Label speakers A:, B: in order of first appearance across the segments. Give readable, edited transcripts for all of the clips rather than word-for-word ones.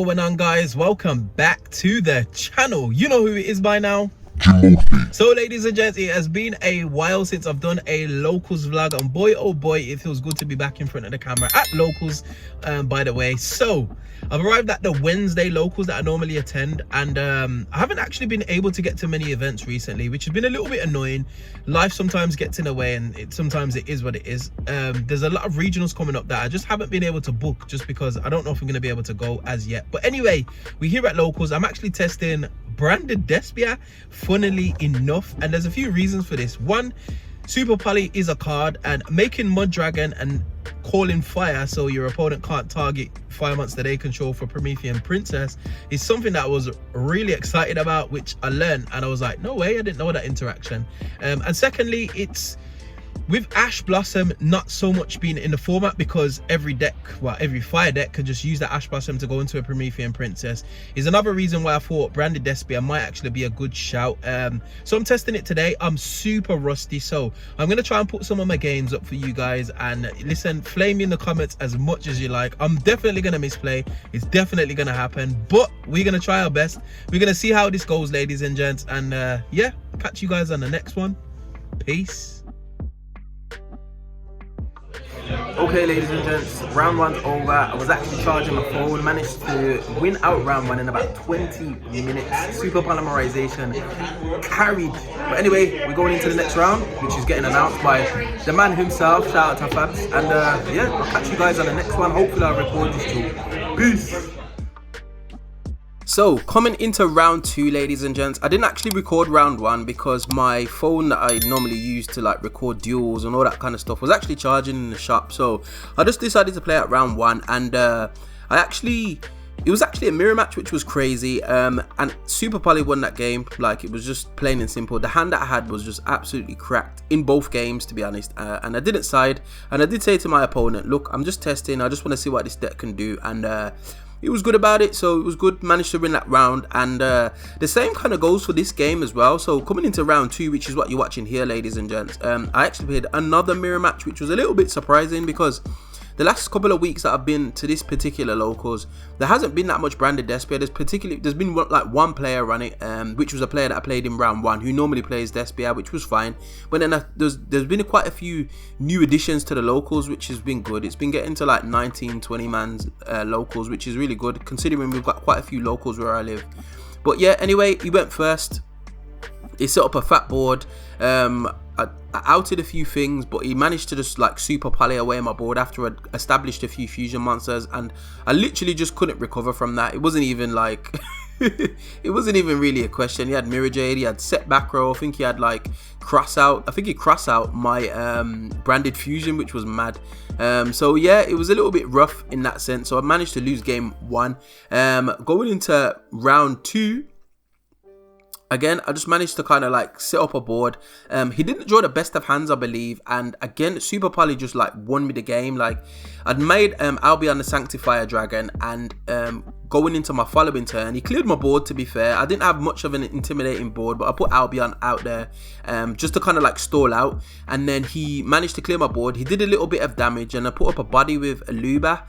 A: going on, guys? Welcome back to the channel. You know who it is by now.
B: Jimothy.
A: So ladies and gents, it has been a while since I've done a locals vlog, and boy oh boy, it feels good to be back in front of the camera at locals, by the way. So I've arrived at the Wednesday locals that I normally attend, and I haven't actually been able to get to many events recently, which has been a little bit annoying. Life sometimes gets in the way, and sometimes it is what it is. There's a lot of regionals coming up that I just haven't been able to book, just because I don't know if I'm going to be able to go as yet. But anyway, we're here at locals. I'm actually testing Branded Despia, funnily enough, and there's a few reasons for this. One, Super Poly is a card, and making Mud Dragon and calling fire so your opponent can't target fire monster they control for Promethean Princess is something that I was really excited about, which I learned, and I was like, no way, I didn't know that interaction. And secondly, it's with Ash Blossom not so much being in the format, because every deck, well, every fire deck could just use that Ash Blossom to go into a Promethean Princess, is another reason why I thought Branded Despia might actually be a good shout. So I'm testing it today. I'm super rusty, so I'm going to try and put some of my games up for you guys, and listen, flame me in the comments as much as you like. I'm definitely going to misplay. It's definitely going to happen, but we're going to try our best. We're going to see how this goes, ladies and gents, and yeah, catch you guys on the next one. Peace. Okay, ladies and gents, round one's over. I was actually charging my phone, managed to win out round one in about 20 minutes. Super polymerization carried. But anyway, we're going into the next round, which is getting announced by the man himself. Shout out to Fabs. And yeah, I'll catch you guys on the next one. Hopefully I'll record this too. Peace. So coming into round two, ladies and gents, I didn't actually record round one because my phone that I normally use to like record duels and all that kind of stuff was actually charging in the shop. So I just decided to play at round one, and it was actually a mirror match, which was crazy. And Super Poly won that game. Like, it was just plain and simple. The hand that I had was just absolutely cracked in both games, to be honest. And I didn't side, and I did say to my opponent, look, I'm just testing. I just want to see what this deck can do, and it was good about it, so it was good. Managed to win that round, and the same kind of goes for this game as well. So coming into round two, which is what you're watching here, ladies and gents, I actually played another mirror match, which was a little bit surprising, because the last couple of weeks that I've been to this particular locals, there hasn't been that much Branded Despia. There's been like one player run it, which was a player that I played in round one, who normally plays Despia, which was fine. But then there's been quite a few new additions to the locals, which has been good. It's been getting to like 19-20 man's locals, which is really good, considering we've got quite a few locals where I live. But yeah, anyway, he went first. He set up a fat board. I outed a few things, but he managed to just like super poly away my board after I established a few fusion monsters, and I literally just couldn't recover from that. It wasn't even like it wasn't even really a question. He had Mirror Jade, he had set back row, I think he had like cross out. I think he crossed out my branded fusion, which was mad. So yeah, it was a little bit rough in that sense. So I managed to lose game one. Going into round two, again, I just managed to kind of like set up a board. He didn't draw the best of hands, I believe, and again, Super Poly just like won me the game. Like, I'd made Albion the Sanctifier Dragon, and going into my following turn, he cleared my board, to be fair. I didn't have much of an intimidating board, but I put Albion out there just to kind of like stall out, and then he managed to clear my board. He did a little bit of damage, and I put up a body with Aluba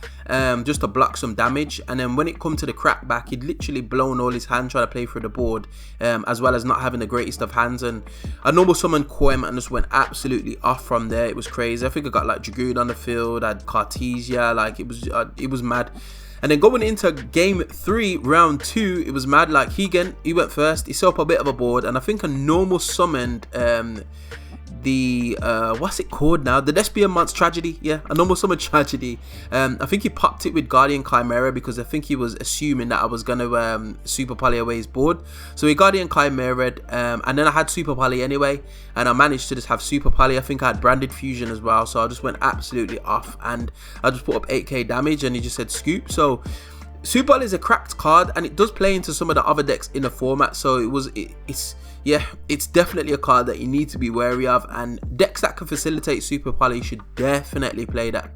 A: just to block some damage, and then when it come to the crackback, he'd literally blown all his hand trying to play through the board, as well as not having the greatest of hands, and I normal summoned Quem and just went absolutely off from there. It was crazy. I think I got like Dragoon on the field, I had Cartesia, like it was mad. And then going into game three, round two, it was mad. Like, he went first. He set up a bit of a board, and I think I normal summoned the what's it called now, the Despia Month's Tragedy. Yeah, a normal summoned Tragedy. I think he popped it with Guardian Chimera, because I think he was assuming that I was gonna super poly away his board. So he Guardian Chimera, and then I had super poly anyway, and I managed to just have super poly. I think I had branded fusion as well, so I just went absolutely off, and I just put up 8k damage, and he just said scoop. So Super Poly is a cracked card, and it does play into some of the other decks in the format, so it's definitely a card that you need to be wary of, and decks that can facilitate Super Poly should definitely play that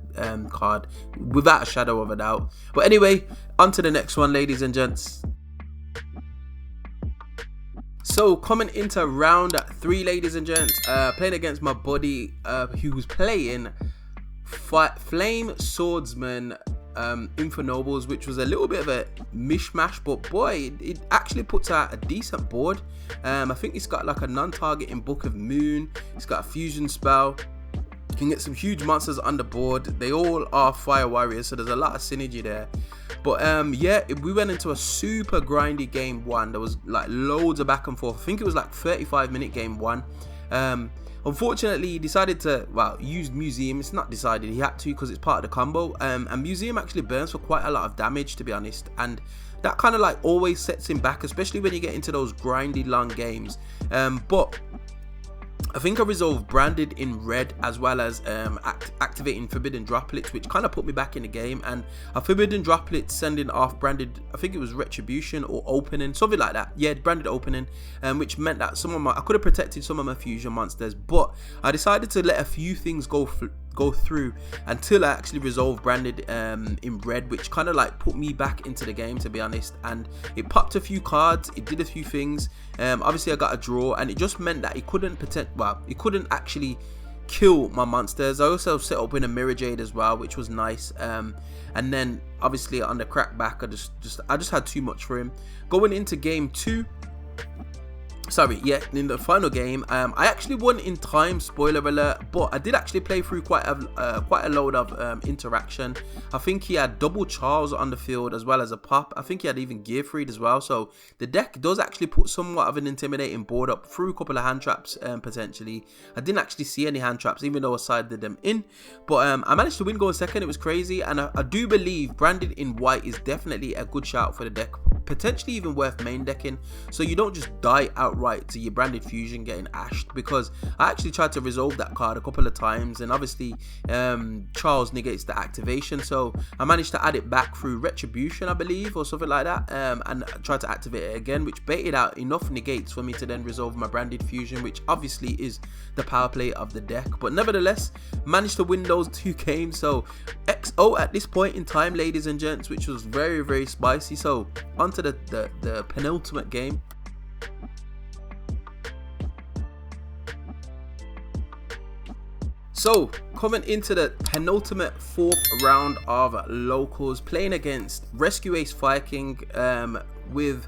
A: card without a shadow of a doubt. But anyway, on to the next one, ladies and gents. So coming into round three, ladies and gents, playing against my buddy who was playing Flame Swordsman infernobles, which was a little bit of a mishmash, but boy, it actually puts out a decent board. I think it's got like a non-targeting Book of Moon, it's got a fusion spell. You can get some huge monsters on the board. They all are fire warriors, so there's a lot of synergy there. But yeah, we went into a super grindy game 1. There was like loads of back and forth. I think it was like 35-minute game 1. Unfortunately, he decided to, well, use Museum. It's not decided, he had to because it's part of the combo. And Museum actually burns for quite a lot of damage, to be honest. And that kind of like always sets him back, especially when you get into those grindy long games. But I think I resolved Branded in red, as well as activating Forbidden Droplets, which kind of put me back in the game. And a Forbidden Droplet sending off Branded, I think it was Retribution or Opening, something like that. Yeah, Branded Opening, which meant that I could have protected some of my fusion monsters, but I decided to let a few things go through until I actually resolved Branded in red, which kind of like put me back into the game, to be honest. And it popped a few cards, it did a few things. Obviously I got a draw, and it just meant that it couldn't actually kill my monsters. I also set up in a Mirror Jade as well, which was nice. And then obviously on the crackback, I just had too much for him. Going into game 2, sorry, yeah, in the final game, I actually won in time, spoiler alert, but I did actually play through quite a load of interaction. I think he had double Charles on the field as well as a pop. I think he had even Gear Freed as well, so the deck does actually put somewhat of an intimidating board up through a couple of hand traps, potentially. I didn't actually see any hand traps, even though I sided them in, but I managed to win going second. It was crazy, and I do believe Branded in white is definitely a good shout for the deck, potentially even worth main decking, so you don't just die outright to your Branded Fusion getting ashed, because I actually tried to resolve that card a couple of times, and obviously Charles negates the activation, so I managed to add it back through Retribution, I believe, or something like that, and tried to activate it again, which baited out enough negates for me to then resolve my Branded Fusion, which obviously is the power play of the deck. But nevertheless, managed to win those 2 games, so XO at this point in time, ladies and gents, which was very, very spicy. So on to the penultimate game. So coming into the penultimate 4th round of locals, playing against Rescue Ace Fire King, with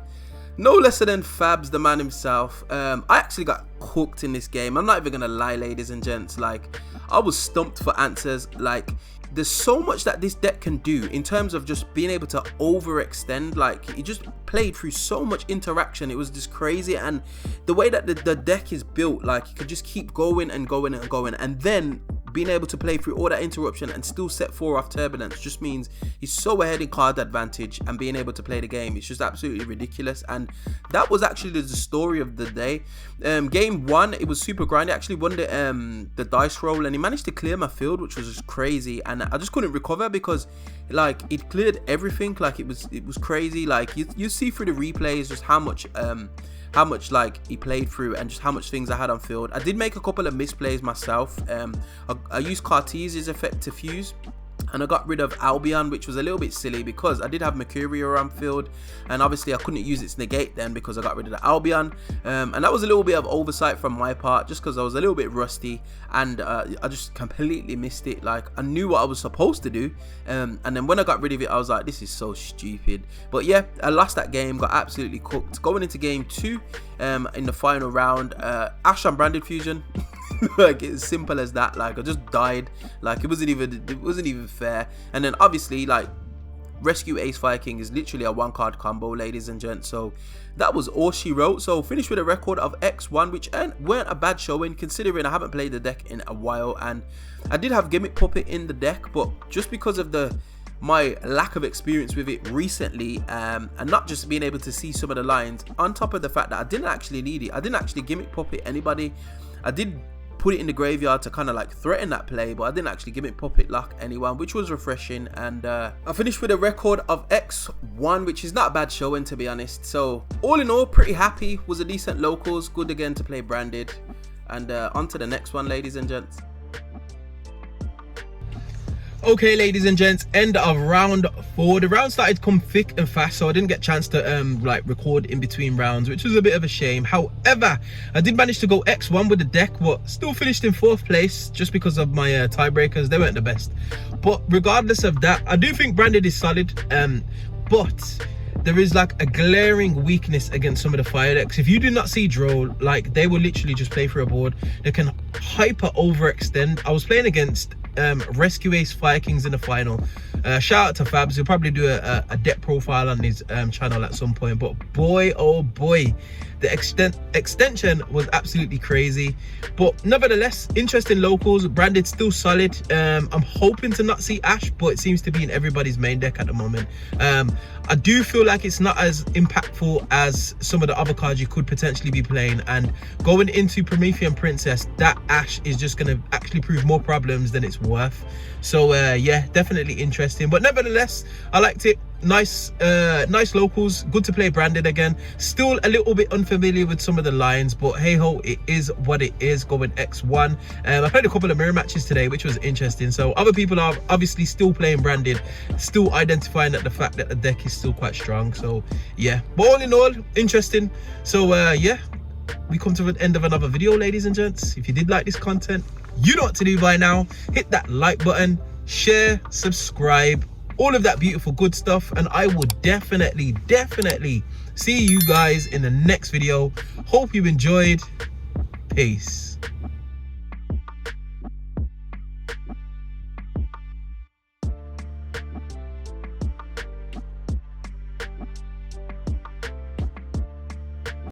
A: no lesser than Fabs, the man himself. I actually got cooked in this game. I'm not even gonna lie, ladies and gents. Like, I was stumped for answers. Like, there's so much that this deck can do in terms of just being able to overextend. Like, it just played through so much interaction. It was just crazy, and the way that the deck is built, like, you could just keep going and going and going, and then being able to play through all that interruption and still set 4 off Turbulence just means he's so ahead in card advantage, and being able to play the game, it's just absolutely ridiculous. And that was actually the story of the day. Game 1, it was super grindy. I actually won the dice roll, and he managed to clear my field, which was just crazy, and I just couldn't recover because, like, it cleared everything. Like, it was crazy. Like, you see through the replays just how much like he played through, and just how much things I had on field. I did make a couple of misplays myself. I used Cartesia's effect to fuse, and I got rid of Albion, which was a little bit silly because I did have Mercurio on field, and obviously I couldn't use its negate then because I got rid of the Albion, and that was a little bit of oversight from my part, just because I was a little bit rusty, and I just completely missed it. Like, I knew what I was supposed to do, and then when I got rid of it, I was like, this is so stupid. But yeah, I lost that game, got absolutely cooked. Going into game 2, in the final round, Ash on Branded Fusion. Like, it's simple as that. Like, I just died. Like, it wasn't even fair. And then obviously, like, Rescue Ace Fire King is literally a 1-card combo, ladies and gents. So that was all she wrote. So finished with a record of X1, which weren't a bad showing considering I haven't played the deck in a while, and I did have Gimmick Puppet in the deck, but just because of my lack of experience with it recently, and not just being able to see some of the lines, on top of the fact that I didn't actually need it. I didn't actually Gimmick Puppet anybody. I did put it in the graveyard to kind of like threaten that play, but I didn't actually Gimmick Puppet lock anyone, which was refreshing. And I finished with a record of X1, which is not a bad showing, to be honest. So all in all, pretty happy. Was a decent locals, good again to play Branded. And on to the next one, ladies and gents. Okay, ladies and gents, end of round 4. The round started to come thick and fast, so I didn't get a chance to like record in between rounds, which was a bit of a shame. However, I did manage to go X1 with the deck, but still finished in 4th place just because of my tiebreakers. They weren't the best, but regardless of that, I do think Branded is solid, but there is like a glaring weakness against some of the fire decks. If you do not see draw, like they will literally just play for a board. They can hyper overextend. I was playing against Rescue Ace Fire Kings in the final. Shout out to Fabs. He'll probably do a deck profile on his channel at some point, but boy oh boy, the extension was absolutely crazy. But nevertheless, interesting locals. Branded still solid. I'm hoping to not see Ash, but it seems to be in everybody's main deck at the moment. I do feel like it's not as impactful as some of the other cards you could potentially be playing, and going into Promethean Princess, that Ash is just going to actually prove more problems than it's worth. So yeah, definitely interesting, but nevertheless, I liked it. Nice locals. Good to play Branded again. Still a little bit unfamiliar with some of the lines, but hey ho, it is what it is. Going X1. I played a couple of mirror matches today, which was interesting. So other people are obviously still playing Branded, still identifying that the fact that the deck is still quite strong. So yeah, but all in all, interesting. So yeah, we come to the end of another video, ladies and gents. If you did like this content, you know what to do by now. Hit that like button, share, subscribe, all of that beautiful good stuff, and I will definitely see you guys in the next video. Hope you enjoyed. Peace.